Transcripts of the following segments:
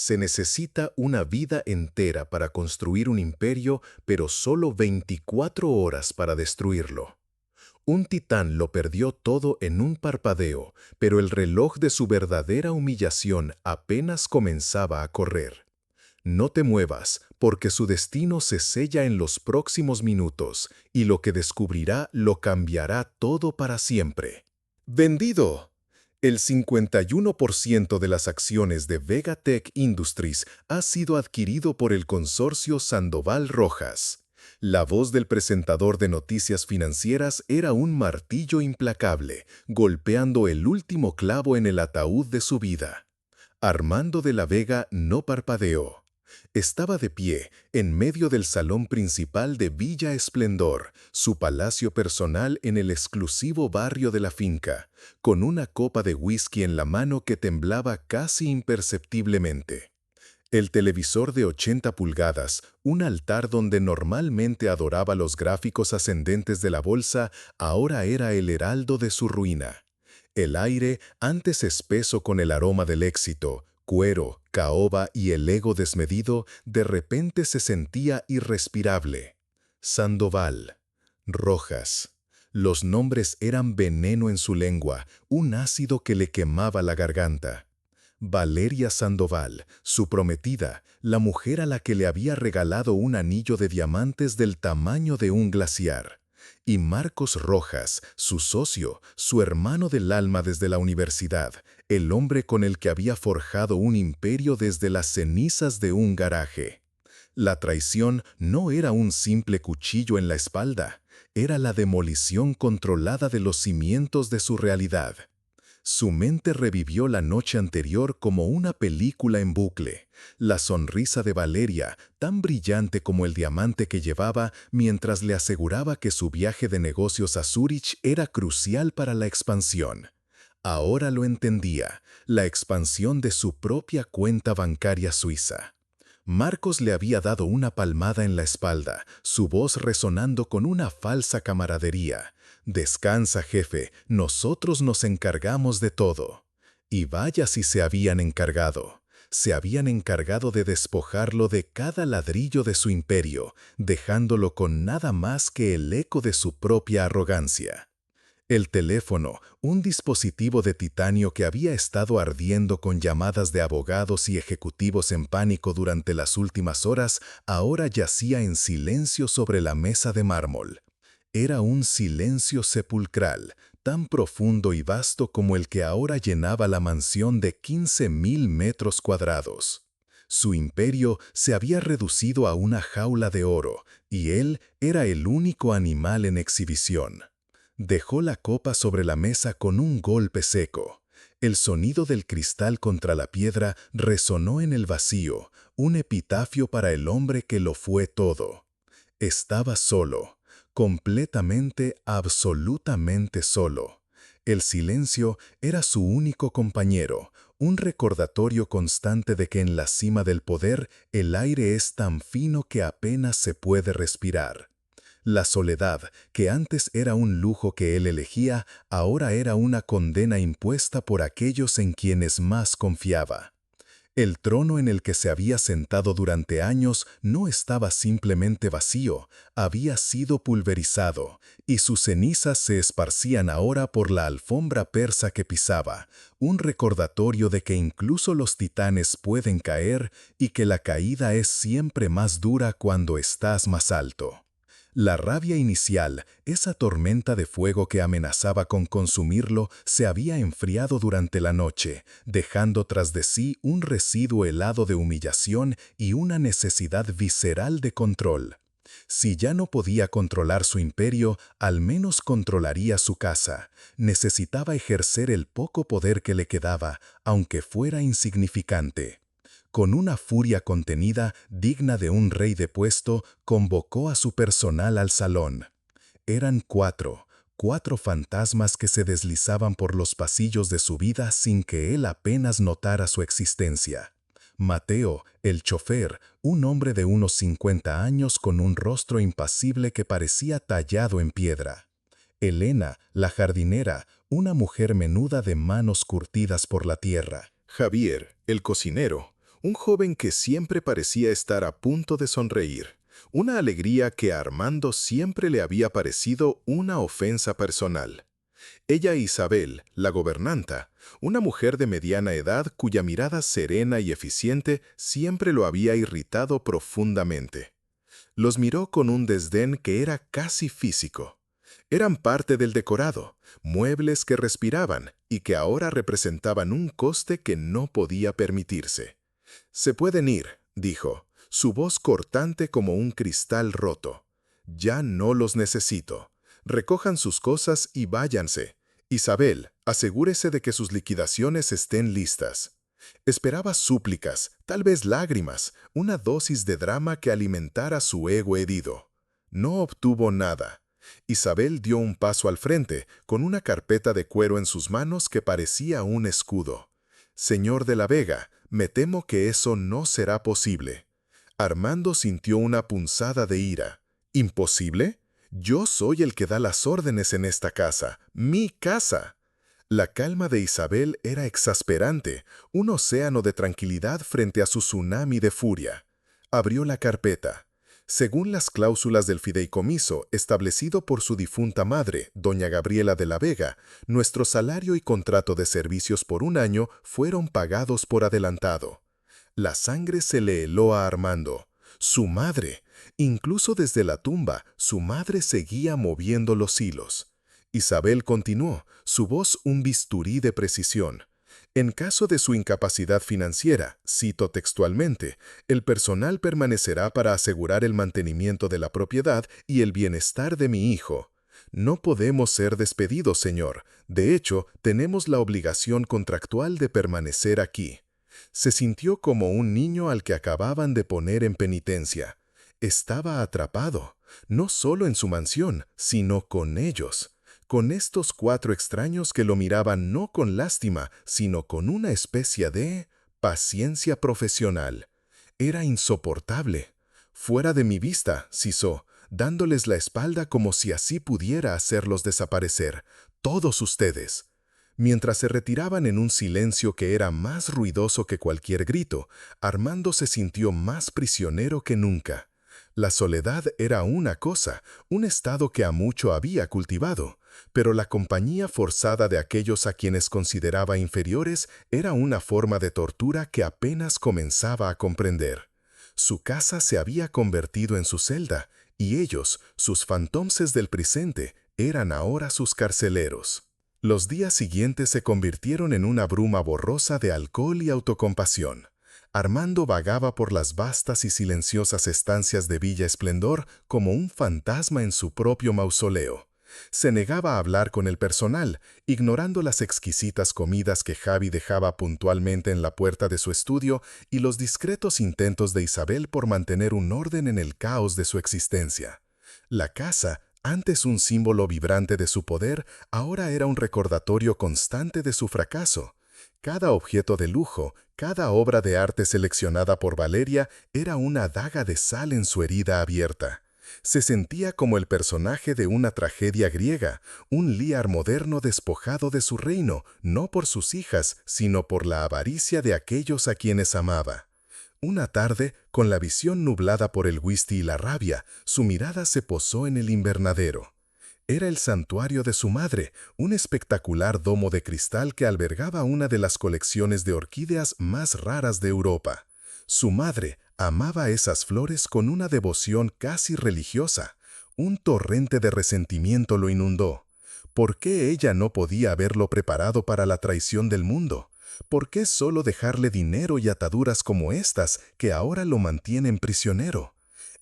Se necesita una vida entera para construir un imperio, pero solo 24 horas para destruirlo. Un titán lo perdió todo en un parpadeo, pero el reloj de su verdadera humillación apenas comenzaba a correr. No te muevas, porque su destino se sella en los próximos minutos, y lo que descubrirá lo cambiará todo para siempre. ¡Vendido! El 51% de las acciones de Vegatech Industries ha sido adquirido por el consorcio Sandoval Rojas. La voz del presentador de noticias financieras era un martillo implacable, golpeando el último clavo en el ataúd de su vida. Armando de la Vega no parpadeó. Estaba de pie, en medio del salón principal de Villa Esplendor, su palacio personal en el exclusivo barrio de la finca, con una copa de whisky en la mano que temblaba casi imperceptiblemente. El televisor de 80 pulgadas, un altar donde normalmente adoraba los gráficos ascendentes de la bolsa, ahora era el heraldo de su ruina. El aire, antes espeso con el aroma del éxito, cuero, caoba y el ego desmedido, de repente se sentía irrespirable. Sandoval, Rojas. Los nombres eran veneno en su lengua, un ácido que le quemaba la garganta. Valeria Sandoval, su prometida, la mujer a la que le había regalado un anillo de diamantes del tamaño de un glaciar. Y Marcos Rojas, su socio, su hermano del alma desde la universidad, el hombre con el que había forjado un imperio desde las cenizas de un garaje. La traición no era un simple cuchillo en la espalda, era la demolición controlada de los cimientos de su realidad. Su mente revivió la noche anterior como una película en bucle. La sonrisa de Valeria, tan brillante como el diamante que llevaba, mientras le aseguraba que su viaje de negocios a Zúrich era crucial para la expansión. Ahora lo entendía, la expansión de su propia cuenta bancaria suiza. Marcos le había dado una palmada en la espalda, su voz resonando con una falsa camaradería. «Descansa, jefe, nosotros nos encargamos de todo». Y vaya si se habían encargado. Se habían encargado de despojarlo de cada ladrillo de su imperio, dejándolo con nada más que el eco de su propia arrogancia. El teléfono, un dispositivo de titanio que había estado ardiendo con llamadas de abogados y ejecutivos en pánico durante las últimas horas, ahora yacía en silencio sobre la mesa de mármol. Era un silencio sepulcral, tan profundo y vasto como el que ahora llenaba la mansión de 15.000 metros cuadrados. Su imperio se había reducido a una jaula de oro, y él era el único animal en exhibición. Dejó la copa sobre la mesa con un golpe seco. El sonido del cristal contra la piedra resonó en el vacío, un epitafio para el hombre que lo fue todo. Estaba solo, completamente, absolutamente solo. El silencio era su único compañero, un recordatorio constante de que en la cima del poder el aire es tan fino que apenas se puede respirar. La soledad, que antes era un lujo que él elegía, ahora era una condena impuesta por aquellos en quienes más confiaba. El trono en el que se había sentado durante años no estaba simplemente vacío, había sido pulverizado, y sus cenizas se esparcían ahora por la alfombra persa que pisaba, un recordatorio de que incluso los titanes pueden caer y que la caída es siempre más dura cuando estás más alto. La rabia inicial, esa tormenta de fuego que amenazaba con consumirlo, se había enfriado durante la noche, dejando tras de sí un residuo helado de humillación y una necesidad visceral de control. Si ya no podía controlar su imperio, al menos controlaría su casa. Necesitaba ejercer el poco poder que le quedaba, aunque fuera insignificante. Con una furia contenida, digna de un rey depuesto, convocó a su personal al salón. Eran cuatro fantasmas que se deslizaban por los pasillos de su vida sin que él apenas notara su existencia. Mateo, el chofer, un hombre de unos 50 años con un rostro impasible que parecía tallado en piedra. Elena, la jardinera, una mujer menuda de manos curtidas por la tierra. Javier, el cocinero, un joven que siempre parecía estar a punto de sonreír, una alegría que a Armando siempre le había parecido una ofensa personal. Ella Isabel, la gobernanta, una mujer de mediana edad cuya mirada serena y eficiente siempre lo había irritado profundamente. Los miró con un desdén que era casi físico. Eran parte del decorado, muebles que respiraban y que ahora representaban un coste que no podía permitirse. «Se pueden ir», dijo, su voz cortante como un cristal roto. «Ya no los necesito. Recojan sus cosas y váyanse. Isabel, asegúrese de que sus liquidaciones estén listas». Esperaba súplicas, tal vez lágrimas, una dosis de drama que alimentara su ego herido. No obtuvo nada. Isabel dio un paso al frente, con una carpeta de cuero en sus manos que parecía un escudo. «Señor de la Vega, me temo que eso no será posible». Armando sintió una punzada de ira. «¿Imposible? Yo soy el que da las órdenes en esta casa, mi casa». La calma de Isabel era exasperante, un océano de tranquilidad frente a su tsunami de furia. Abrió la carpeta. Según las cláusulas del fideicomiso establecido por su difunta madre, doña Gabriela de la Vega, nuestro salario y contrato de servicios por un año fueron pagados por adelantado. La sangre se le heló a Armando. Su madre. Incluso desde la tumba, su madre seguía moviendo los hilos. Isabel continuó, su voz un bisturí de precisión. «En caso de su incapacidad financiera, cito textualmente, el personal permanecerá para asegurar el mantenimiento de la propiedad y el bienestar de mi hijo. No podemos ser despedidos, señor. De hecho, tenemos la obligación contractual de permanecer aquí». Se sintió como un niño al que acababan de poner en penitencia. Estaba atrapado, no solo en su mansión, sino con ellos. Con estos 4 extraños que lo miraban no con lástima, sino con una especie de paciencia profesional. Era insoportable. «Fuera de mi vista», sisó, dándoles la espalda como si así pudiera hacerlos desaparecer. «Todos ustedes». Mientras se retiraban en un silencio que era más ruidoso que cualquier grito, Armando se sintió más prisionero que nunca. La soledad era una cosa, un estado que a mucho había cultivado, pero la compañía forzada de aquellos a quienes consideraba inferiores era una forma de tortura que apenas comenzaba a comprender. Su casa se había convertido en su celda, y ellos, sus fantomses del presente, eran ahora sus carceleros. Los días siguientes se convirtieron en una bruma borrosa de alcohol y autocompasión. Armando vagaba por las vastas y silenciosas estancias de Villa Esplendor como un fantasma en su propio mausoleo. Se negaba a hablar con el personal, ignorando las exquisitas comidas que Javi dejaba puntualmente en la puerta de su estudio y los discretos intentos de Isabel por mantener un orden en el caos de su existencia. La casa, antes un símbolo vibrante de su poder, ahora era un recordatorio constante de su fracaso. Cada objeto de lujo, cada obra de arte seleccionada por Valeria era una daga de sal en su herida abierta. Se sentía como el personaje de una tragedia griega, un Lear moderno despojado de su reino, no por sus hijas, sino por la avaricia de aquellos a quienes amaba. Una tarde, con la visión nublada por el whisky y la rabia, su mirada se posó en el invernadero. Era el santuario de su madre, un espectacular domo de cristal que albergaba una de las colecciones de orquídeas más raras de Europa. Su madre amaba esas flores con una devoción casi religiosa. Un torrente de resentimiento lo inundó. ¿Por qué ella no podía haberlo preparado para la traición del mundo? ¿Por qué solo dejarle dinero y ataduras como estas que ahora lo mantienen prisionero?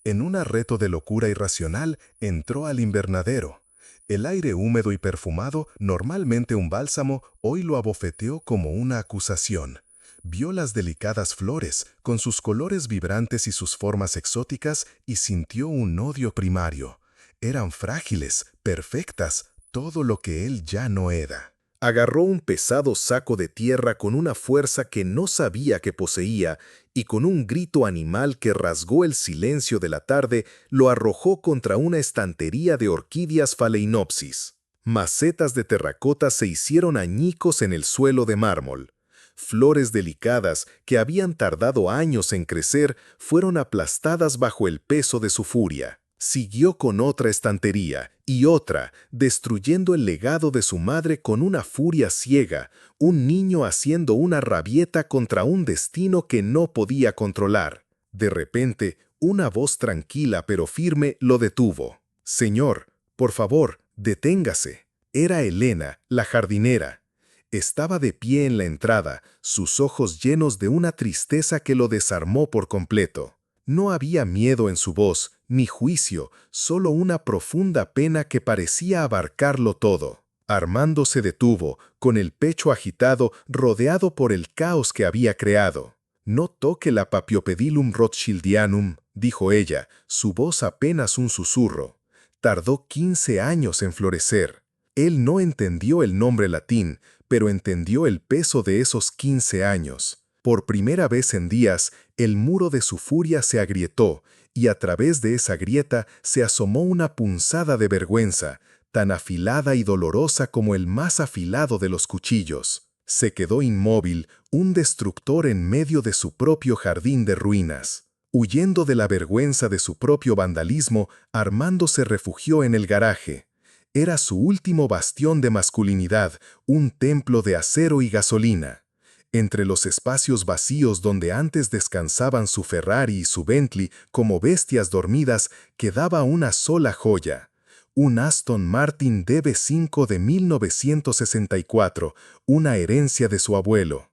En un arreto de locura irracional, entró al invernadero. El aire húmedo y perfumado, normalmente un bálsamo, hoy lo abofeteó como una acusación. Vio las delicadas flores, con sus colores vibrantes y sus formas exóticas, y sintió un odio primario. Eran frágiles, perfectas, todo lo que él ya no era. Agarró un pesado saco de tierra con una fuerza que no sabía que poseía y con un grito animal que rasgó el silencio de la tarde, lo arrojó contra una estantería de orquídeas phalaenopsis. Macetas de terracota se hicieron añicos en el suelo de mármol. Flores delicadas que habían tardado años en crecer fueron aplastadas bajo el peso de su furia. Siguió con otra estantería y otra, destruyendo el legado de su madre con una furia ciega, un niño haciendo una rabieta contra un destino que no podía controlar. De repente, una voz tranquila pero firme lo detuvo. «Señor, por favor, deténgase». Era Elena, la jardinera. Estaba de pie en la entrada, sus ojos llenos de una tristeza que lo desarmó por completo. No había miedo en su voz, ni juicio, solo una profunda pena que parecía abarcarlo todo. Armando se detuvo, con el pecho agitado, rodeado por el caos que había creado. «No toque la Paphiopedilum rothschildianum», dijo ella, su voz apenas un susurro. Tardó 15 años en florecer. Él no entendió el nombre latín, pero entendió el peso de esos 15 años. Por primera vez en días, el muro de su furia se agrietó, y a través de esa grieta se asomó una punzada de vergüenza, tan afilada y dolorosa como el más afilado de los cuchillos. Se quedó inmóvil, un destructor en medio de su propio jardín de ruinas. Huyendo de la vergüenza de su propio vandalismo, Armando se refugió en el garaje. Era su último bastión de masculinidad, un templo de acero y gasolina. Entre los espacios vacíos donde antes descansaban su Ferrari y su Bentley como bestias dormidas, quedaba una sola joya. Un Aston Martin DB5 de 1964, una herencia de su abuelo.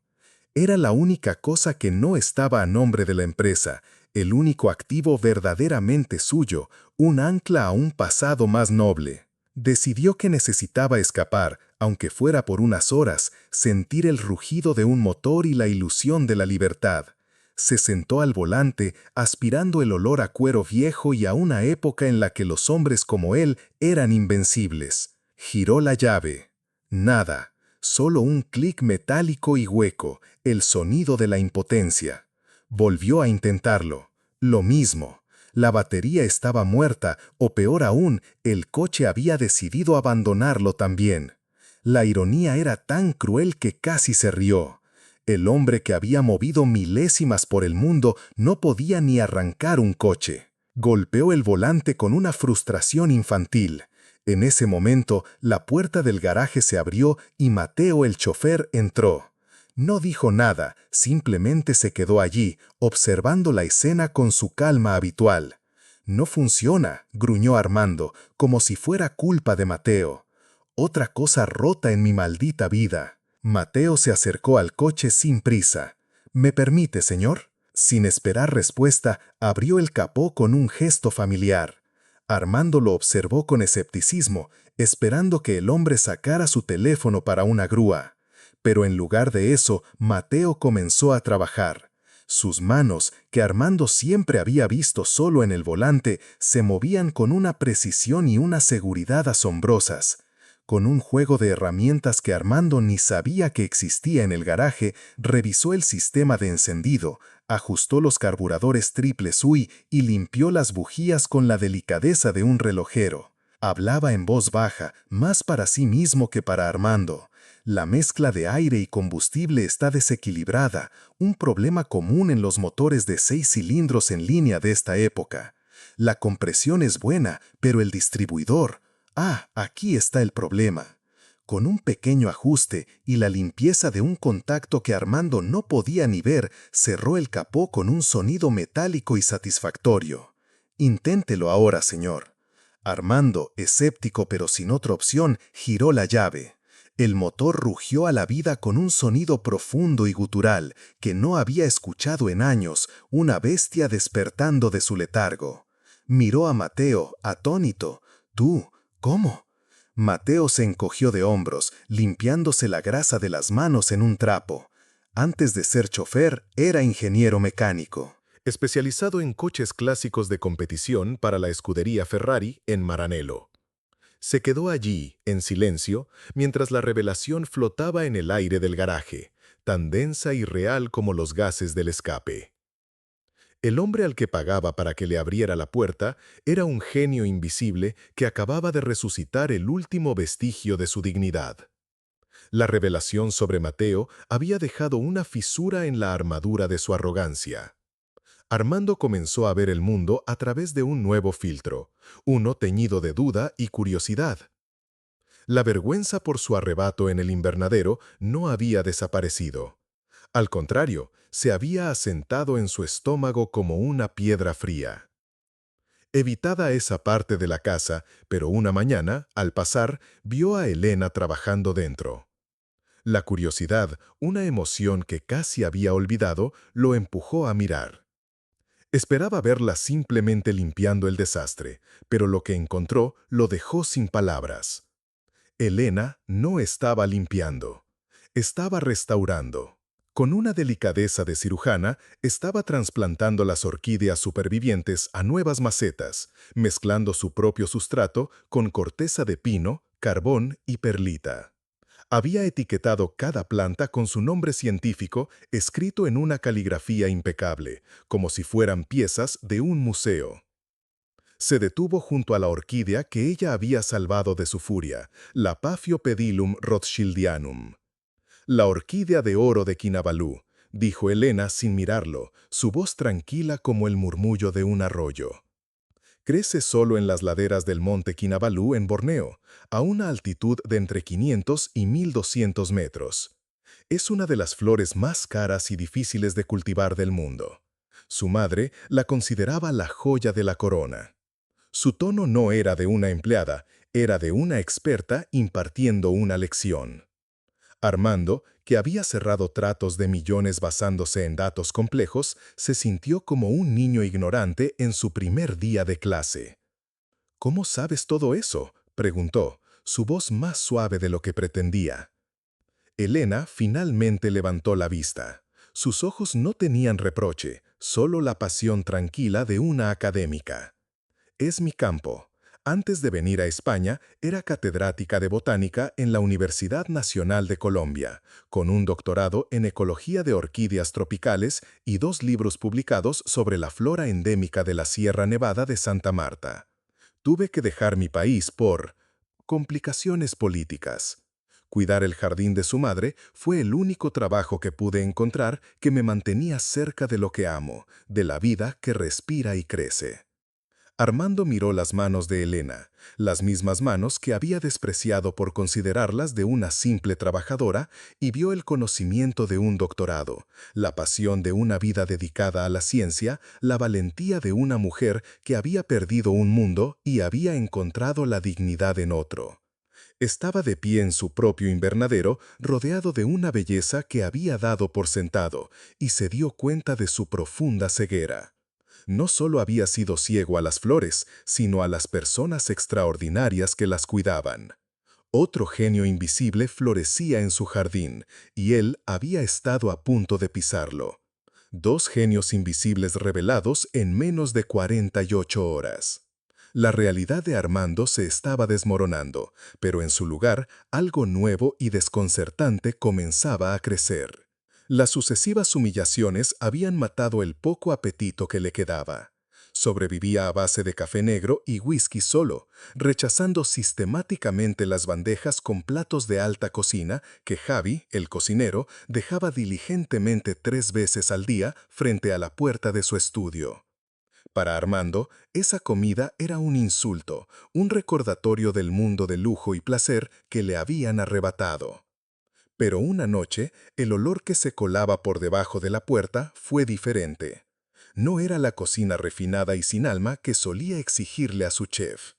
Era la única cosa que no estaba a nombre de la empresa, el único activo verdaderamente suyo, un ancla a un pasado más noble. Decidió que necesitaba escapar, aunque fuera por unas horas, sentir el rugido de un motor y la ilusión de la libertad. Se sentó al volante, aspirando el olor a cuero viejo y a una época en la que los hombres como él eran invencibles. Giró la llave. Nada, solo un clic metálico y hueco, el sonido de la impotencia. Volvió a intentarlo. Lo mismo. La batería estaba muerta, o peor aún, el coche había decidido abandonarlo también. La ironía era tan cruel que casi se rió. El hombre que había movido milésimas por el mundo no podía ni arrancar un coche. Golpeó el volante con una frustración infantil. En ese momento, la puerta del garaje se abrió y Mateo, el chofer, entró. No dijo nada, simplemente se quedó allí, observando la escena con su calma habitual. «No funciona», gruñó Armando, como si fuera culpa de Mateo. «Otra cosa rota en mi maldita vida». Mateo se acercó al coche sin prisa. «¿Me permite, señor?» Sin esperar respuesta, abrió el capó con un gesto familiar. Armando lo observó con escepticismo, esperando que el hombre sacara su teléfono para una grúa. Pero en lugar de eso, Mateo comenzó a trabajar. Sus manos, que Armando siempre había visto solo en el volante, se movían con una precisión y una seguridad asombrosas. Con un juego de herramientas que Armando ni sabía que existía en el garaje, revisó el sistema de encendido, ajustó los carburadores triple SUI y limpió las bujías con la delicadeza de un relojero. Hablaba en voz baja, más para sí mismo que para Armando. La mezcla de aire y combustible está desequilibrada, un problema común en los motores de 6 cilindros en línea de esta época. La compresión es buena, pero el distribuidor... aquí está el problema. Con un pequeño ajuste y la limpieza de un contacto que Armando no podía ni ver, cerró el capó con un sonido metálico y satisfactorio. «Inténtelo ahora, señor». Armando, escéptico pero sin otra opción, giró la llave. El motor rugió a la vida con un sonido profundo y gutural que no había escuchado en años, una bestia despertando de su letargo. Miró a Mateo, atónito. «¿Tú? ¿Cómo?» Mateo se encogió de hombros, limpiándose la grasa de las manos en un trapo. Antes de ser chofer, era ingeniero mecánico. Especializado en coches clásicos de competición para la escudería Ferrari en Maranello. Se quedó allí, en silencio, mientras la revelación flotaba en el aire del garaje, tan densa y real como los gases del escape. El hombre al que pagaba para que le abriera la puerta era un genio invisible que acababa de resucitar el último vestigio de su dignidad. La revelación sobre Mateo había dejado una fisura en la armadura de su arrogancia. Armando comenzó a ver el mundo a través de un nuevo filtro, uno teñido de duda y curiosidad. La vergüenza por su arrebato en el invernadero no había desaparecido. Al contrario, se había asentado en su estómago como una piedra fría. Evitada esa parte de la casa, pero una mañana, al pasar, vio a Elena trabajando dentro. La curiosidad, una emoción que casi había olvidado, lo empujó a mirar. Esperaba verla simplemente limpiando el desastre, pero lo que encontró lo dejó sin palabras. Elena no estaba limpiando, estaba restaurando. Con una delicadeza de cirujana, estaba trasplantando las orquídeas supervivientes a nuevas macetas, mezclando su propio sustrato con corteza de pino, carbón y perlita. Había etiquetado cada planta con su nombre científico escrito en una caligrafía impecable, como si fueran piezas de un museo. Se detuvo junto a la orquídea que ella había salvado de su furia, la Paphiopedilum rothschildianum. La orquídea de oro de Kinabalu, dijo Elena sin mirarlo, su voz tranquila como el murmullo de un arroyo. Crece solo en las laderas del monte Kinabalu en Borneo, a una altitud de entre 500 y 1200 metros. Es una de las flores más caras y difíciles de cultivar del mundo. Su madre la consideraba la joya de la corona. Su tono no era de una empleada, era de una experta impartiendo una lección. Armando, que había cerrado tratos de millones basándose en datos complejos, se sintió como un niño ignorante en su primer día de clase. ¿Cómo sabes todo eso?, preguntó, su voz más suave de lo que pretendía. Elena finalmente levantó la vista. Sus ojos no tenían reproche, solo la pasión tranquila de una académica. Es mi campo. Antes de venir a España, era catedrática de botánica en la Universidad Nacional de Colombia, con un doctorado en ecología de orquídeas tropicales y 2 libros publicados sobre la flora endémica de la Sierra Nevada de Santa Marta. Tuve que dejar mi país por complicaciones políticas. Cuidar el jardín de su madre fue el único trabajo que pude encontrar que me mantenía cerca de lo que amo, de la vida que respira y crece. Armando miró las manos de Elena, las mismas manos que había despreciado por considerarlas de una simple trabajadora, y vio el conocimiento de un doctorado, la pasión de una vida dedicada a la ciencia, la valentía de una mujer que había perdido un mundo y había encontrado la dignidad en otro. Estaba de pie en su propio invernadero, rodeado de una belleza que había dado por sentado, y se dio cuenta de su profunda ceguera. No solo había sido ciego a las flores, sino a las personas extraordinarias que las cuidaban. Otro genio invisible florecía en su jardín, y él había estado a punto de pisarlo. 2 genios invisibles revelados en menos de 48 horas. La realidad de Armando se estaba desmoronando, pero en su lugar, algo nuevo y desconcertante comenzaba a crecer. Las sucesivas humillaciones habían matado el poco apetito que le quedaba. Sobrevivía a base de café negro y whisky solo, rechazando sistemáticamente las bandejas con platos de alta cocina que Javi, el cocinero, dejaba diligentemente 3 veces al día frente a la puerta de su estudio. Para Armando, esa comida era un insulto, un recordatorio del mundo de lujo y placer que le habían arrebatado. Pero una noche, el olor que se colaba por debajo de la puerta fue diferente. No era la cocina refinada y sin alma que solía exigirle a su chef.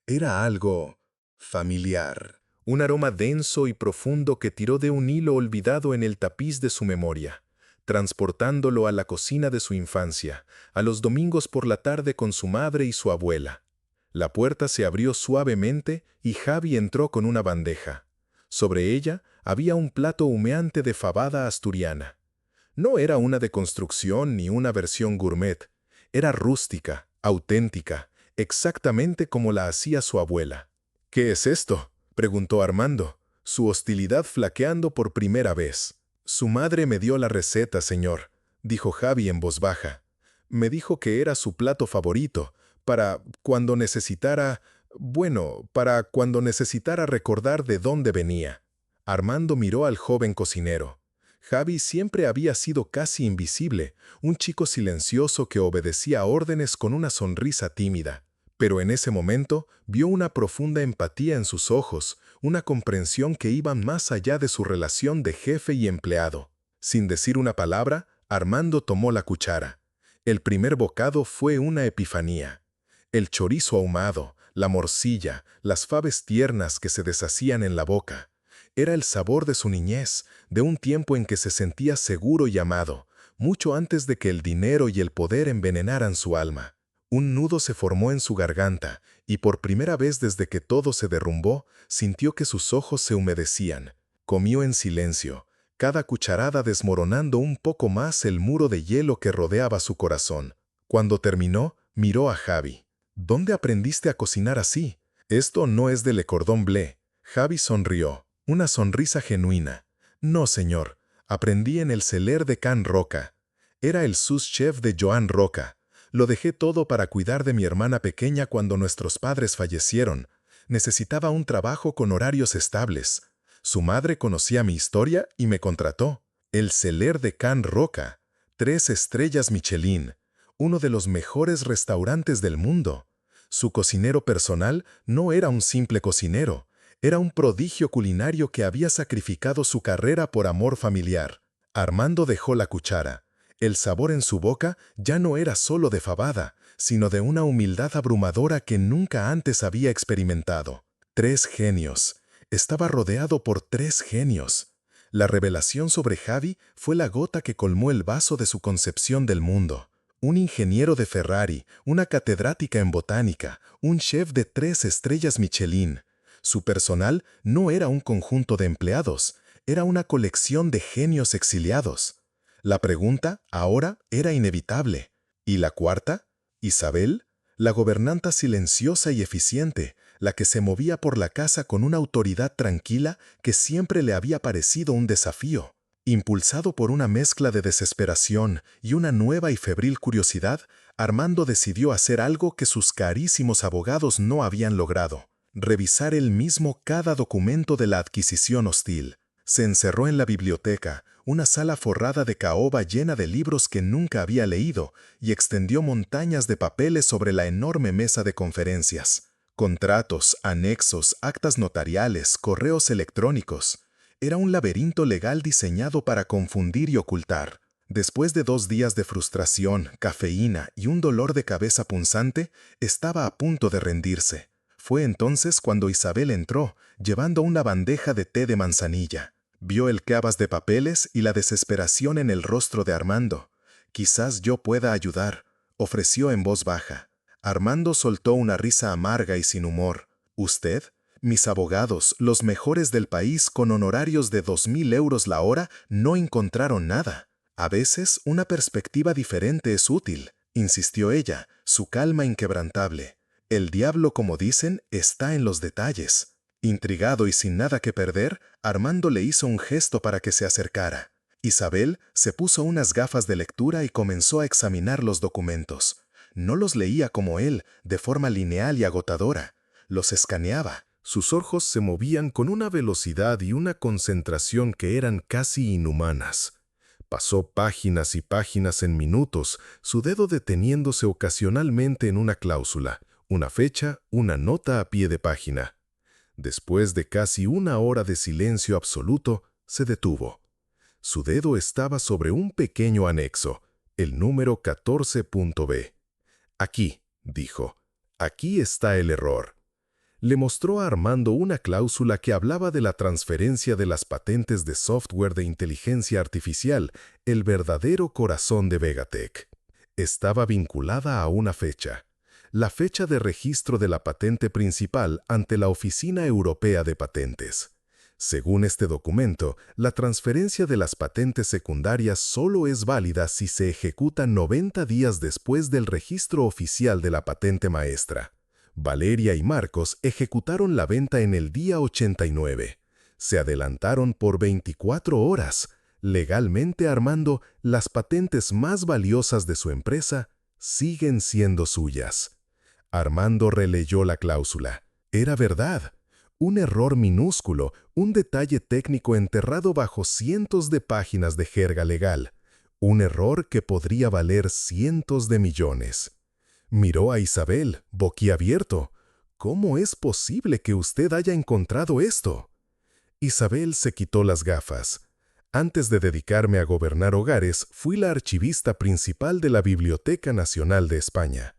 Era algo familiar. Un aroma denso y profundo que tiró de un hilo olvidado en el tapiz de su memoria, transportándolo a la cocina de su infancia, a los domingos por la tarde con su madre y su abuela. La puerta se abrió suavemente y Javi entró con una bandeja. Sobre ella había un plato humeante de fabada asturiana. No era una deconstrucción ni una versión gourmet. Era rústica, auténtica, exactamente como la hacía su abuela. «¿Qué es esto?», preguntó Armando, su hostilidad flaqueando por primera vez. «Su madre me dio la receta, señor», dijo Javi en voz baja. «Me dijo que era su plato favorito, para cuando necesitara... Bueno, para cuando necesitara recordar de dónde venía». Armando miró al joven cocinero. Javi siempre había sido casi invisible, un chico silencioso que obedecía órdenes con una sonrisa tímida. Pero en ese momento vio una profunda empatía en sus ojos, una comprensión que iba más allá de su relación de jefe y empleado. Sin decir una palabra, Armando tomó la cuchara. El primer bocado fue una epifanía. El chorizo ahumado, la morcilla, las faves tiernas que se deshacían en la boca. Era el sabor de su niñez, de un tiempo en que se sentía seguro y amado, mucho antes de que el dinero y el poder envenenaran su alma. Un nudo se formó en su garganta, y por primera vez desde que todo se derrumbó, sintió que sus ojos se humedecían. Comió en silencio, cada cucharada desmoronando un poco más el muro de hielo que rodeaba su corazón. Cuando terminó, miró a Javi. ¿Dónde aprendiste a cocinar así? Esto no es de Le Cordon Bleu. Javi sonrió, una sonrisa genuina. No, señor, aprendí en el Celler de Can Roca. Era el sous-chef de Joan Roca. Lo dejé todo para cuidar de mi hermana pequeña cuando nuestros padres fallecieron. Necesitaba un trabajo con horarios estables. Su madre conocía mi historia y me contrató. El Celler de Can Roca, 3 estrellas Michelin, uno de los mejores restaurantes del mundo. Su cocinero personal no era un simple cocinero, era un prodigio culinario que había sacrificado su carrera por amor familiar. Armando dejó la cuchara. El sabor en su boca ya no era solo de fabada, sino de una humildad abrumadora que nunca antes había experimentado. 3 genios. Estaba rodeado por 3 genios. La revelación sobre Javi fue la gota que colmó el vaso de su concepción del mundo. Un ingeniero de Ferrari, una catedrática en botánica, un chef de 3 estrellas Michelin. Su personal no era un conjunto de empleados, era una colección de genios exiliados. La pregunta, ahora, era inevitable. ¿Y la cuarta? ¿Isabel? La gobernanta silenciosa y eficiente, la que se movía por la casa con una autoridad tranquila que siempre le había parecido un desafío. Impulsado por una mezcla de desesperación y una nueva y febril curiosidad, Armando decidió hacer algo que sus carísimos abogados no habían logrado: revisar él mismo cada documento de la adquisición hostil. Se encerró en la biblioteca, una sala forrada de caoba llena de libros que nunca había leído, y extendió montañas de papeles sobre la enorme mesa de conferencias. Contratos, anexos, actas notariales, correos electrónicos. Era un laberinto legal diseñado para confundir y ocultar. Después de 2 días de frustración, cafeína y un dolor de cabeza punzante, estaba a punto de rendirse. Fue entonces cuando Isabel entró, llevando una bandeja de té de manzanilla. Vio el cabas de papeles y la desesperación en el rostro de Armando. «Quizás yo pueda ayudar», ofreció en voz baja. Armando soltó una risa amarga y sin humor. «¿Usted? Mis abogados, los mejores del país con honorarios de 2.000 euros la hora, no encontraron nada. A veces una perspectiva diferente es útil», insistió ella, su calma inquebrantable. «El diablo, como dicen, está en los detalles». Intrigado y sin nada que perder, Armando le hizo un gesto para que se acercara. Isabel se puso unas gafas de lectura y comenzó a examinar los documentos. No los leía como él, de forma lineal y agotadora. Los escaneaba. Sus ojos se movían con una velocidad y una concentración que eran casi inhumanas. Pasó páginas y páginas en minutos, su dedo deteniéndose ocasionalmente en una cláusula, una fecha, una nota a pie de página. Después de casi 1 hora de silencio absoluto, se detuvo. Su dedo estaba sobre un pequeño anexo, el número 14.b. «Aquí», dijo, «aquí está el error». Le mostró a Armando una cláusula que hablaba de la transferencia de las patentes de software de inteligencia artificial, el verdadero corazón de Vegatech. Estaba vinculada a una fecha: la fecha de registro de la patente principal ante la Oficina Europea de Patentes. Según este documento, la transferencia de las patentes secundarias solo es válida si se ejecuta 90 días después del registro oficial de la patente maestra. Valeria y Marcos ejecutaron la venta en el día 89. Se adelantaron por 24 horas. Legalmente, Armando, las patentes más valiosas de su empresa siguen siendo suyas. Armando releyó la cláusula. Era verdad. Un error minúsculo, un detalle técnico enterrado bajo cientos de páginas de jerga legal. Un error que podría valer cientos de millones. Miró a Isabel, boquiabierto. ¿Cómo es posible que usted haya encontrado esto? Isabel se quitó las gafas. Antes de dedicarme a gobernar hogares, fui la archivista principal de la Biblioteca Nacional de España.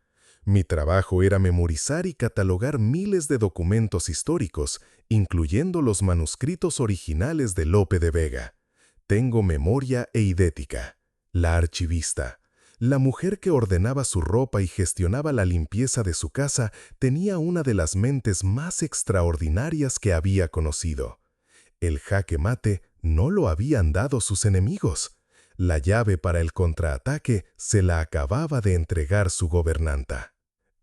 Mi trabajo era memorizar y catalogar miles de documentos históricos, incluyendo los manuscritos originales de Lope de Vega. Tengo memoria eidética. La archivista. La mujer que ordenaba su ropa y gestionaba la limpieza de su casa tenía una de las mentes más extraordinarias que había conocido. El jaque mate no lo habían dado sus enemigos. La llave para el contraataque se la acababa de entregar su gobernanta.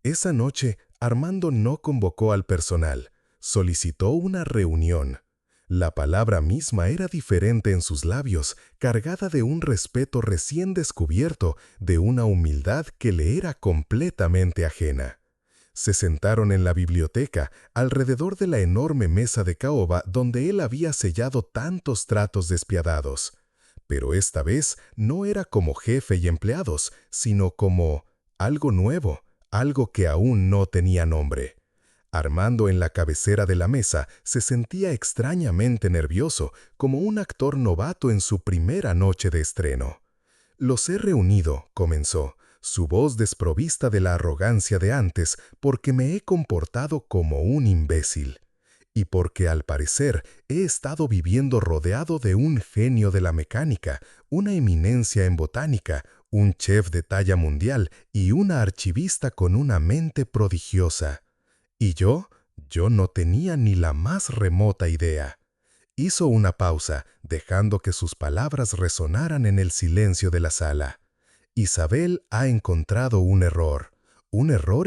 Esa noche, Armando no convocó al personal, solicitó una reunión. La palabra misma era diferente en sus labios, cargada de un respeto recién descubierto, de una humildad que le era completamente ajena. Se sentaron en la biblioteca, alrededor de la enorme mesa de caoba donde él había sellado tantos tratos despiadados. Pero esta vez no era como jefe y empleados, sino como algo nuevo, algo que aún no tenía nombre. Armando en la cabecera de la mesa se sentía extrañamente nervioso, como un actor novato en su primera noche de estreno. «Los he reunido», comenzó, su voz desprovista de la arrogancia de antes, «porque me he comportado como un imbécil. Y porque, al parecer, he estado viviendo rodeado de un genio de la mecánica, una eminencia en botánica, un chef de talla mundial y una archivista con una mente prodigiosa. Y yo no tenía ni la más remota idea». Hizo una pausa, dejando que sus palabras resonaran en el silencio de la sala. Isabel ha encontrado un error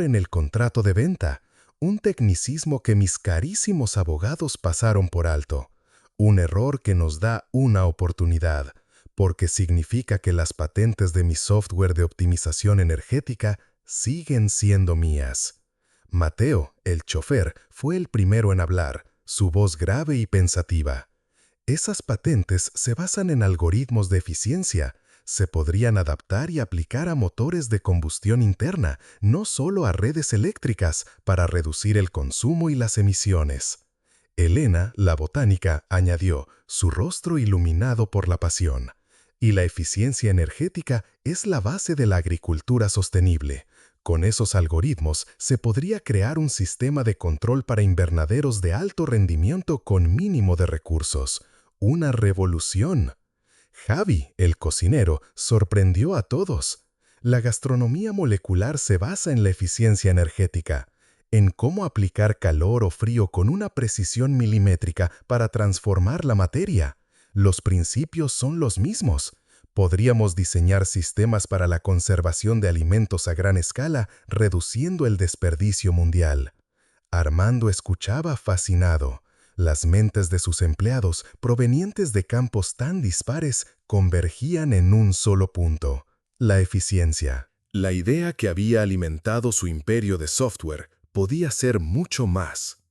en el contrato de venta, un tecnicismo que mis carísimos abogados pasaron por alto, un error que nos da una oportunidad, porque significa que las patentes de mi software de optimización energética siguen siendo mías. Mateo, el chofer, fue el primero en hablar, su voz grave y pensativa. Esas patentes se basan en algoritmos de eficiencia. Se podrían adaptar y aplicar a motores de combustión interna, no solo a redes eléctricas, para reducir el consumo y las emisiones. Elena, la botánica, añadió, su rostro iluminado por la pasión. Y la eficiencia energética es la base de la agricultura sostenible. Con esos algoritmos se podría crear un sistema de control para invernaderos de alto rendimiento con mínimo de recursos. ¡Una revolución! Javi, el cocinero, sorprendió a todos. La gastronomía molecular se basa en la eficiencia energética, en cómo aplicar calor o frío con una precisión milimétrica para transformar la materia. Los principios son los mismos. Podríamos diseñar sistemas para la conservación de alimentos a gran escala, reduciendo el desperdicio mundial. Armando escuchaba fascinado. Las mentes de sus empleados, provenientes de campos tan dispares, convergían en un solo punto: la eficiencia. La idea que había alimentado su imperio de software podía ser mucho más.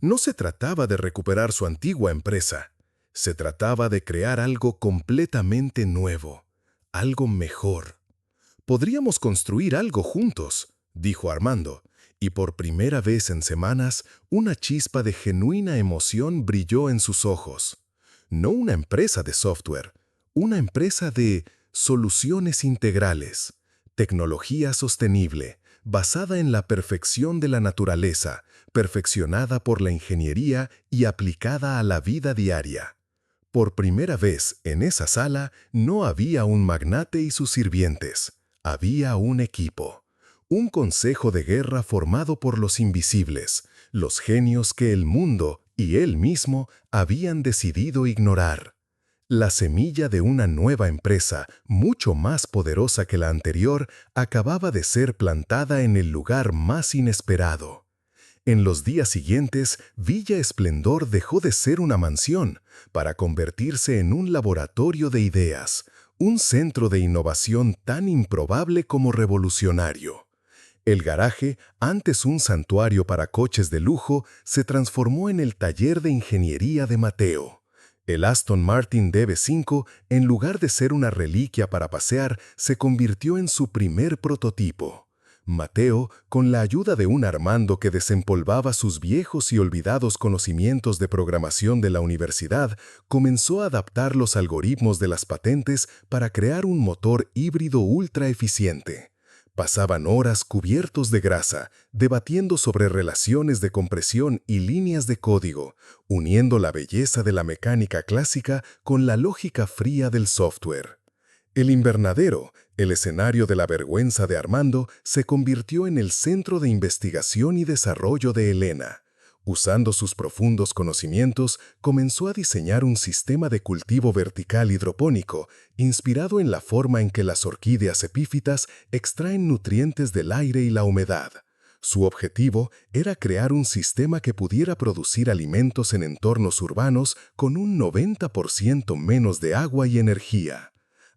No se trataba de recuperar su antigua empresa. Se trataba de crear algo completamente nuevo, algo mejor. «Podríamos construir algo juntos», dijo Armando, y por primera vez en semanas, una chispa de genuina emoción brilló en sus ojos. No una empresa de software, una empresa de soluciones integrales, tecnología sostenible, basada en la perfección de la naturaleza, perfeccionada por la ingeniería y aplicada a la vida diaria. Por primera vez en esa sala no había un magnate y sus sirvientes, había un equipo. Un consejo de guerra formado por los invisibles, los genios que el mundo y él mismo habían decidido ignorar. La semilla de una nueva empresa, mucho más poderosa que la anterior, acababa de ser plantada en el lugar más inesperado. En los días siguientes, Villa Esplendor dejó de ser una mansión para convertirse en un laboratorio de ideas, un centro de innovación tan improbable como revolucionario. El garaje, antes un santuario para coches de lujo, se transformó en el taller de ingeniería de Mateo. El Aston Martin DB5, en lugar de ser una reliquia para pasear, se convirtió en su primer prototipo. Mateo, con la ayuda de un Armando que desempolvaba sus viejos y olvidados conocimientos de programación de la universidad, comenzó a adaptar los algoritmos de las patentes para crear un motor híbrido ultra eficiente. Pasaban horas cubiertos de grasa, debatiendo sobre relaciones de compresión y líneas de código, uniendo la belleza de la mecánica clásica con la lógica fría del software. El invernadero, el escenario de la vergüenza de Armando, se convirtió en el centro de investigación y desarrollo de Elena. Usando sus profundos conocimientos, comenzó a diseñar un sistema de cultivo vertical hidropónico, inspirado en la forma en que las orquídeas epífitas extraen nutrientes del aire y la humedad. Su objetivo era crear un sistema que pudiera producir alimentos en entornos urbanos con un 90% menos de agua y energía.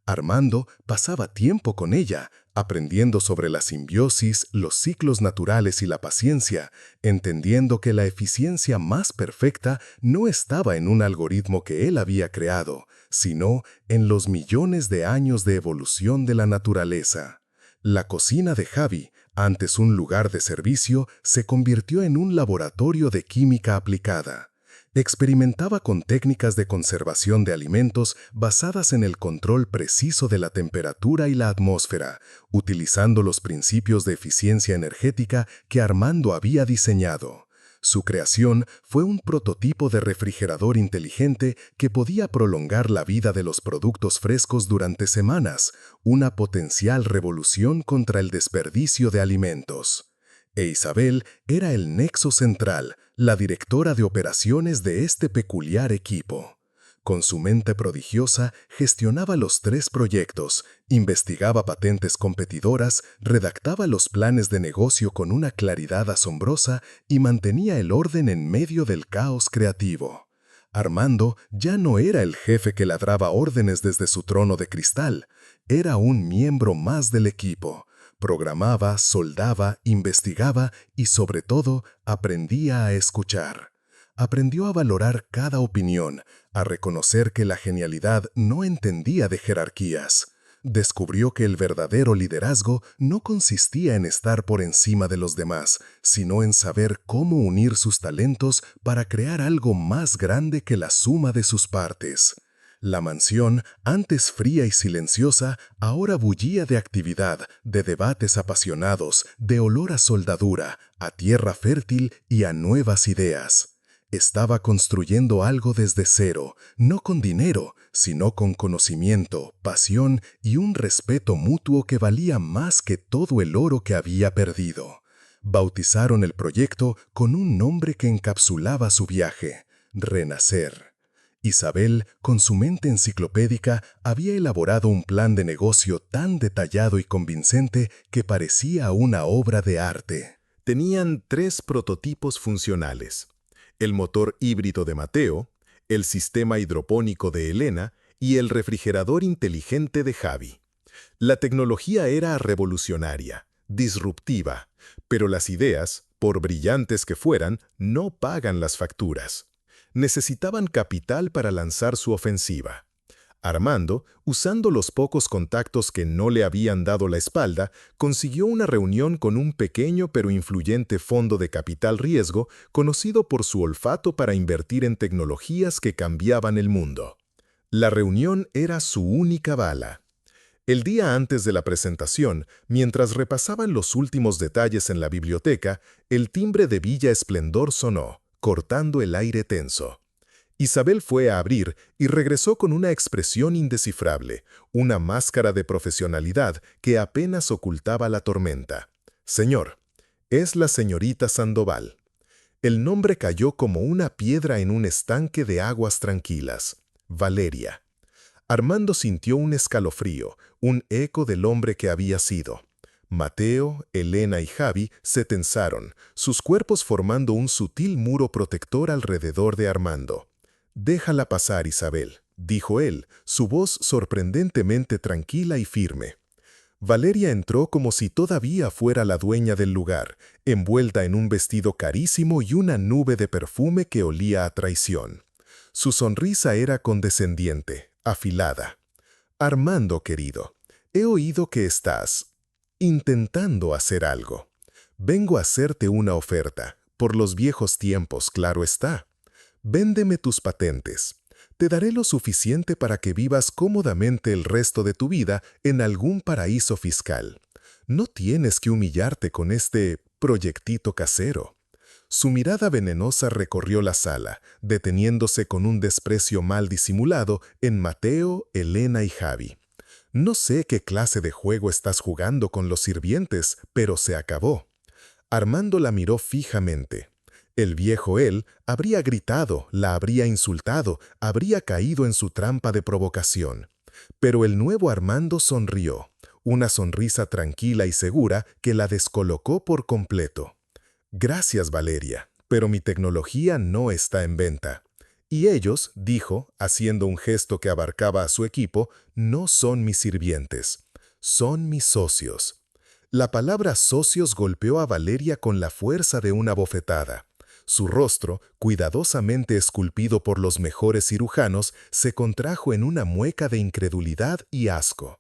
Armando pasaba tiempo con ella, aprendiendo sobre la simbiosis, los ciclos naturales y la paciencia, entendiendo que la eficiencia más perfecta no estaba en un algoritmo que él había creado, sino en los millones de años de evolución de la naturaleza. La cocina de Javi, antes un lugar de servicio, se convirtió en un laboratorio de química aplicada. Experimentaba con técnicas de conservación de alimentos basadas en el control preciso de la temperatura y la atmósfera, utilizando los principios de eficiencia energética que Armando había diseñado. Su creación fue un prototipo de refrigerador inteligente que podía prolongar la vida de los productos frescos durante semanas, una potencial revolución contra el desperdicio de alimentos. E Isabel era el nexo central, la directora de operaciones de este peculiar equipo. Con su mente prodigiosa, gestionaba los 3 proyectos, investigaba patentes competidoras, redactaba los planes de negocio con una claridad asombrosa y mantenía el orden en medio del caos creativo. Armando ya no era el jefe que ladraba órdenes desde su trono de cristal, era un miembro más del equipo. Programaba, soldaba, investigaba y, sobre todo, aprendía a escuchar. Aprendió a valorar cada opinión, a reconocer que la genialidad no entendía de jerarquías. Descubrió que el verdadero liderazgo no consistía en estar por encima de los demás, sino en saber cómo unir sus talentos para crear algo más grande que la suma de sus partes. La mansión, antes fría y silenciosa, ahora bullía de actividad, de debates apasionados, de olor a soldadura, a tierra fértil y a nuevas ideas. Estaba construyendo algo desde cero, no con dinero, sino con conocimiento, pasión y un respeto mutuo que valía más que todo el oro que había perdido. Bautizaron el proyecto con un nombre que encapsulaba su viaje: Renacer. Isabel, con su mente enciclopédica, había elaborado un plan de negocio tan detallado y convincente que parecía una obra de arte. Tenían 3 prototipos funcionales: el motor híbrido de Mateo, el sistema hidropónico de Elena y el refrigerador inteligente de Javi. La tecnología era revolucionaria, disruptiva, pero las ideas, por brillantes que fueran, no pagan las facturas. Necesitaban capital para lanzar su ofensiva. Armando, usando los pocos contactos que no le habían dado la espalda, consiguió una reunión con un pequeño pero influyente fondo de capital riesgo conocido por su olfato para invertir en tecnologías que cambiaban el mundo. La reunión era su única bala. El día antes de la presentación, mientras repasaban los últimos detalles en la biblioteca, el timbre de Villa Esplendor sonó, cortando el aire tenso. Isabel fue a abrir y regresó con una expresión indescifrable, una máscara de profesionalidad que apenas ocultaba la tormenta. «Señor, es la señorita Sandoval». El nombre cayó como una piedra en un estanque de aguas tranquilas. Valeria. Armando sintió un escalofrío, un eco del hombre que había sido. Mateo, Elena y Javi se tensaron, sus cuerpos formando un sutil muro protector alrededor de Armando. «Déjala pasar, Isabel», dijo él, su voz sorprendentemente tranquila y firme. Valeria entró como si todavía fuera la dueña del lugar, envuelta en un vestido carísimo y una nube de perfume que olía a traición. Su sonrisa era condescendiente, afilada. Armando, querido, he oído que estás intentando hacer algo. Vengo a hacerte una oferta, por los viejos tiempos, claro está. Véndeme tus patentes. Te daré lo suficiente para que vivas cómodamente el resto de tu vida en algún paraíso fiscal. No tienes que humillarte con este proyectito casero. Su mirada venenosa recorrió la sala, deteniéndose con un desprecio mal disimulado en Mateo, Elena y Javi. No sé qué clase de juego estás jugando con los sirvientes, pero se acabó. Armando la miró fijamente. El viejo él habría gritado, la habría insultado, habría caído en su trampa de provocación. Pero el nuevo Armando sonrió, una sonrisa tranquila y segura que la descolocó por completo. Gracias, Valeria, pero mi tecnología no está en venta. Y ellos, dijo, haciendo un gesto que abarcaba a su equipo, no son mis sirvientes, son mis socios. La palabra socios golpeó a Valeria con la fuerza de una bofetada. Su rostro, cuidadosamente esculpido por los mejores cirujanos, se contrajo en una mueca de incredulidad y asco.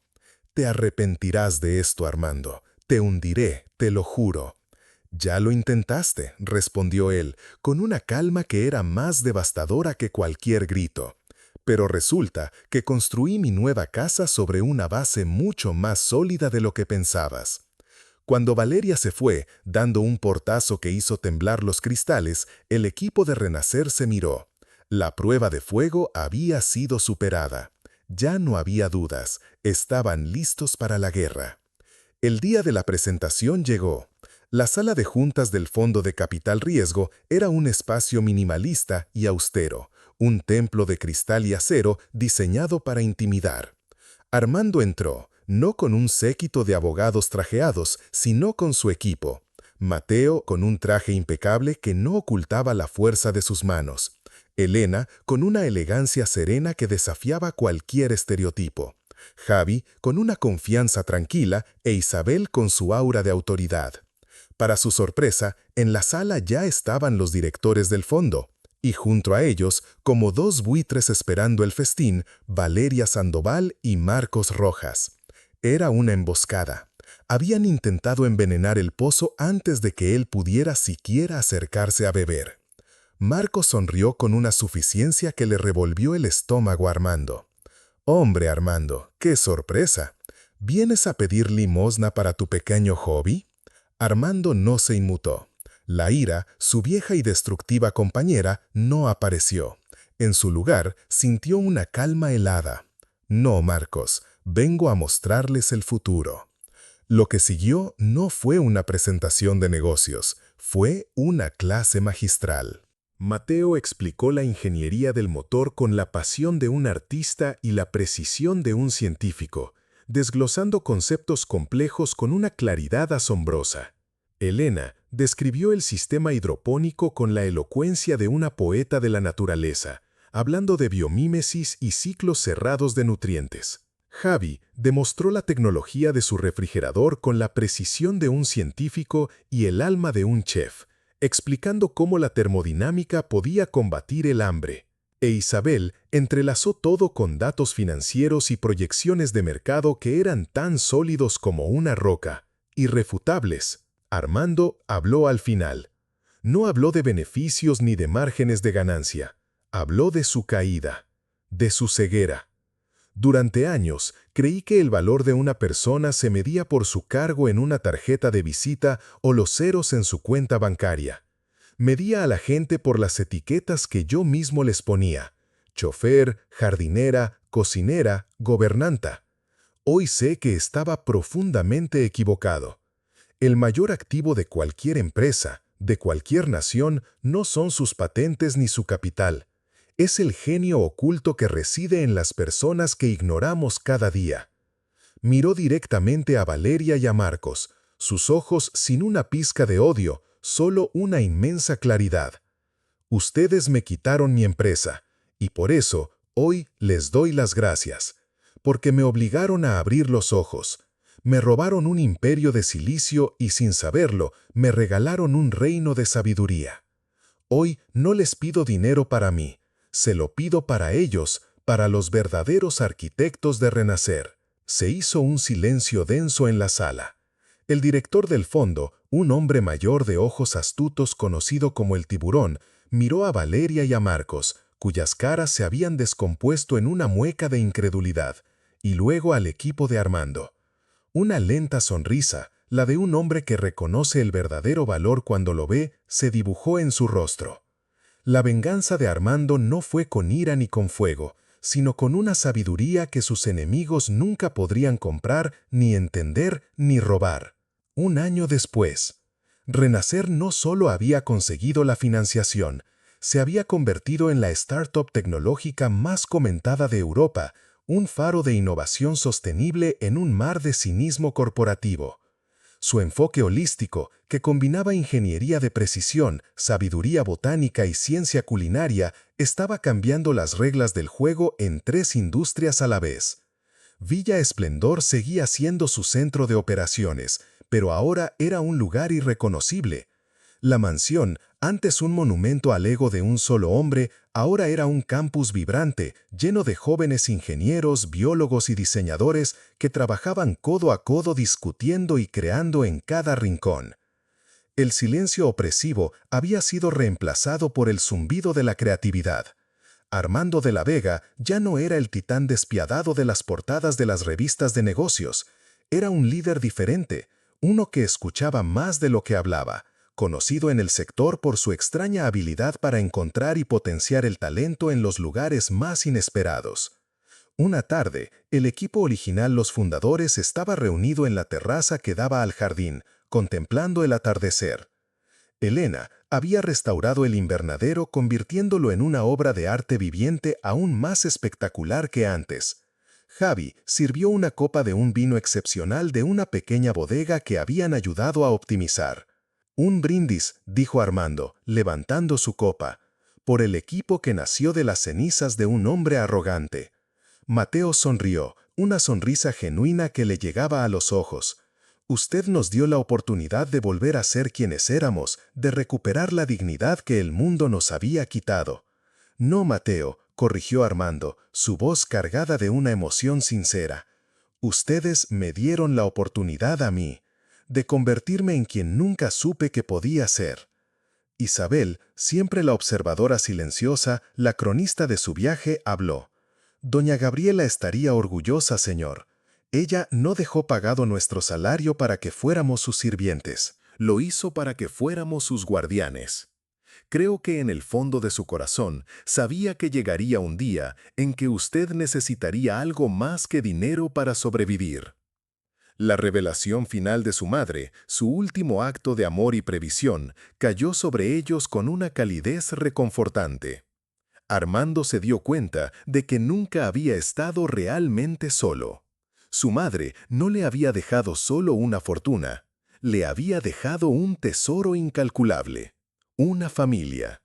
Te arrepentirás de esto, Armando. Te hundiré, te lo juro. Ya lo intentaste, respondió él, con una calma que era más devastadora que cualquier grito. Pero resulta que construí mi nueva casa sobre una base mucho más sólida de lo que pensabas. Cuando Valeria se fue, dando un portazo que hizo temblar los cristales, el equipo de Renacer se miró. La prueba de fuego había sido superada. Ya no había dudas, estaban listos para la guerra. El día de la presentación llegó. La sala de juntas del Fondo de Capital Riesgo era un espacio minimalista y austero, un templo de cristal y acero diseñado para intimidar. Armando entró, no con un séquito de abogados trajeados, sino con su equipo. Mateo con un traje impecable que no ocultaba la fuerza de sus manos. Elena con una elegancia serena que desafiaba cualquier estereotipo. Javi con una confianza tranquila e Isabel con su aura de autoridad. Para su sorpresa, en la sala ya estaban los directores del fondo. Y junto a ellos, como dos buitres esperando el festín, Valeria Sandoval y Marcos Rojas. Era una emboscada. Habían intentado envenenar el pozo antes de que él pudiera siquiera acercarse a beber. Marcos sonrió con una suficiencia que le revolvió el estómago a Armando. «Hombre, Armando, qué sorpresa. ¿Vienes a pedir limosna para tu pequeño hobby?» Armando no se inmutó. La ira, su vieja y destructiva compañera, no apareció. En su lugar, sintió una calma helada. «No, Marcos, vengo a mostrarles el futuro». Lo que siguió no fue una presentación de negocios, fue una clase magistral. Mateo explicó la ingeniería del motor con la pasión de un artista y la precisión de un científico, desglosando conceptos complejos con una claridad asombrosa. Elena describió el sistema hidropónico con la elocuencia de una poeta de la naturaleza, hablando de biomímesis y ciclos cerrados de nutrientes. Javi demostró la tecnología de su refrigerador con la precisión de un científico y el alma de un chef, explicando cómo la termodinámica podía combatir el hambre. E Isabel entrelazó todo con datos financieros y proyecciones de mercado que eran tan sólidos como una roca, irrefutables. Armando habló al final. No habló de beneficios ni de márgenes de ganancia. Habló de su caída, de su ceguera. Durante años, creí que el valor de una persona se medía por su cargo en una tarjeta de visita o los ceros en su cuenta bancaria. Medía a la gente por las etiquetas que yo mismo les ponía: chofer, jardinera, cocinera, gobernanta. Hoy sé que estaba profundamente equivocado. El mayor activo de cualquier empresa, de cualquier nación, no son sus patentes ni su capital. Es el genio oculto que reside en las personas que ignoramos cada día. Miró directamente a Valeria y a Marcos, sus ojos sin una pizca de odio, solo una inmensa claridad. Ustedes me quitaron mi empresa, y por eso hoy les doy las gracias, porque me obligaron a abrir los ojos. Me robaron un imperio de silicio y sin saberlo, me regalaron un reino de sabiduría. Hoy no les pido dinero para mí, se lo pido para ellos, para los verdaderos arquitectos de Renacer. Se hizo un silencio denso en la sala. El director del fondo, un hombre mayor de ojos astutos conocido como el tiburón, miró a Valeria y a Marcos, cuyas caras se habían descompuesto en una mueca de incredulidad, y luego al equipo de Armando. Una lenta sonrisa, la de un hombre que reconoce el verdadero valor cuando lo ve, se dibujó en su rostro. La venganza de Armando no fue con ira ni con fuego, sino con una sabiduría que sus enemigos nunca podrían comprar, ni entender, ni robar. Un año después, Renacer no solo había conseguido la financiación, se había convertido en la startup tecnológica más comentada de Europa, un faro de innovación sostenible en un mar de cinismo corporativo. Su enfoque holístico, que combinaba ingeniería de precisión, sabiduría botánica y ciencia culinaria, estaba cambiando las reglas del juego en 3 industrias a la vez. Villa Esplendor seguía siendo su centro de operaciones, pero ahora era un lugar irreconocible. La mansión, antes un monumento al ego de un solo hombre, ahora era un campus vibrante, lleno de jóvenes ingenieros, biólogos y diseñadores que trabajaban codo a codo discutiendo y creando en cada rincón. El silencio opresivo había sido reemplazado por el zumbido de la creatividad. Armando de la Vega ya no era el titán despiadado de las portadas de las revistas de negocios. Era un líder diferente, uno que escuchaba más de lo que hablaba, conocido en el sector por su extraña habilidad para encontrar y potenciar el talento en los lugares más inesperados. Una tarde, el equipo original Los Fundadores estaba reunido en la terraza que daba al jardín, contemplando el atardecer. Elena había restaurado el invernadero convirtiéndolo en una obra de arte viviente aún más espectacular que antes. Javi sirvió una copa de un vino excepcional de una pequeña bodega que habían ayudado a optimizar. Un brindis, dijo Armando, levantando su copa, por el equipo que nació de las cenizas de un hombre arrogante. Mateo sonrió, una sonrisa genuina que le llegaba a los ojos. Usted nos dio la oportunidad de volver a ser quienes éramos, de recuperar la dignidad que el mundo nos había quitado. No, Mateo, corrigió Armando, su voz cargada de una emoción sincera. Ustedes me dieron la oportunidad a mí, de convertirme en quien nunca supe que podía ser. Isabel, siempre la observadora silenciosa, la cronista de su viaje, habló. Doña Gabriela estaría orgullosa, señor. Ella no dejó pagado nuestro salario para que fuéramos sus sirvientes. Lo hizo para que fuéramos sus guardianes. Creo que en el fondo de su corazón sabía que llegaría un día en que usted necesitaría algo más que dinero para sobrevivir. La revelación final de su madre, su último acto de amor y previsión, cayó sobre ellos con una calidez reconfortante. Armando se dio cuenta de que nunca había estado realmente solo. Su madre no le había dejado solo una fortuna, le había dejado un tesoro incalculable, una familia.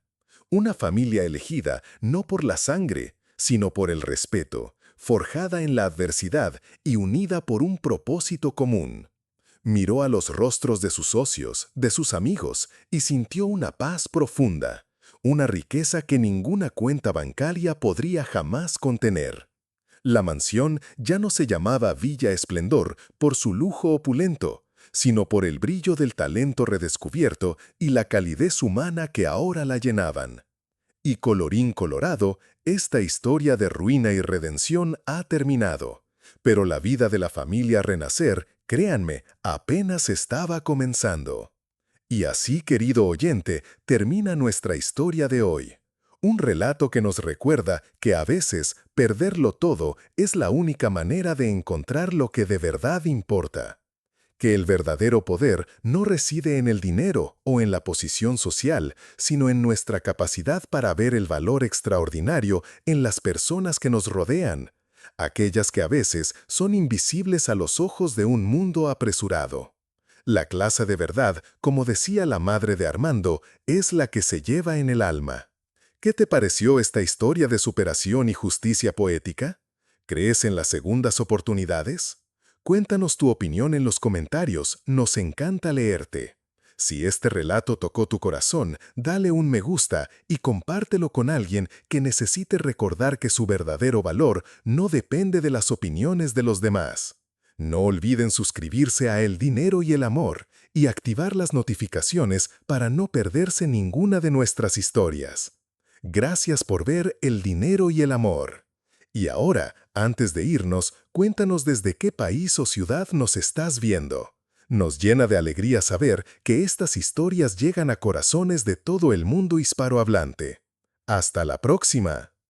Una familia elegida no por la sangre, sino por el respeto, forjada en la adversidad y unida por un propósito común. Miró a los rostros de sus socios, de sus amigos, y sintió una paz profunda, una riqueza que ninguna cuenta bancaria podría jamás contener. La mansión ya no se llamaba Villa Esplendor por su lujo opulento, sino por el brillo del talento redescubierto y la calidez humana que ahora la llenaban. Y colorín colorado, esta historia de ruina y redención ha terminado. Pero la vida de la familia Renacer, créanme, apenas estaba comenzando. Y así, querido oyente, termina nuestra historia de hoy. Un relato que nos recuerda que a veces perderlo todo es la única manera de encontrar lo que de verdad importa. Que el verdadero poder no reside en el dinero o en la posición social, sino en nuestra capacidad para ver el valor extraordinario en las personas que nos rodean, aquellas que a veces son invisibles a los ojos de un mundo apresurado. La clase de verdad, como decía la madre de Armando, es la que se lleva en el alma. ¿Qué te pareció esta historia de superación y justicia poética? ¿Crees en las segundas oportunidades? Cuéntanos tu opinión en los comentarios, nos encanta leerte. Si este relato tocó tu corazón, dale un me gusta y compártelo con alguien que necesite recordar que su verdadero valor no depende de las opiniones de los demás. No olviden suscribirse a El Dinero y el Amor y activar las notificaciones para no perderse ninguna de nuestras historias. Gracias por ver El Dinero y el Amor. Y ahora, antes de irnos, cuéntanos desde qué país o ciudad nos estás viendo. Nos llena de alegría saber que estas historias llegan a corazones de todo el mundo hispanohablante. ¡Hasta la próxima!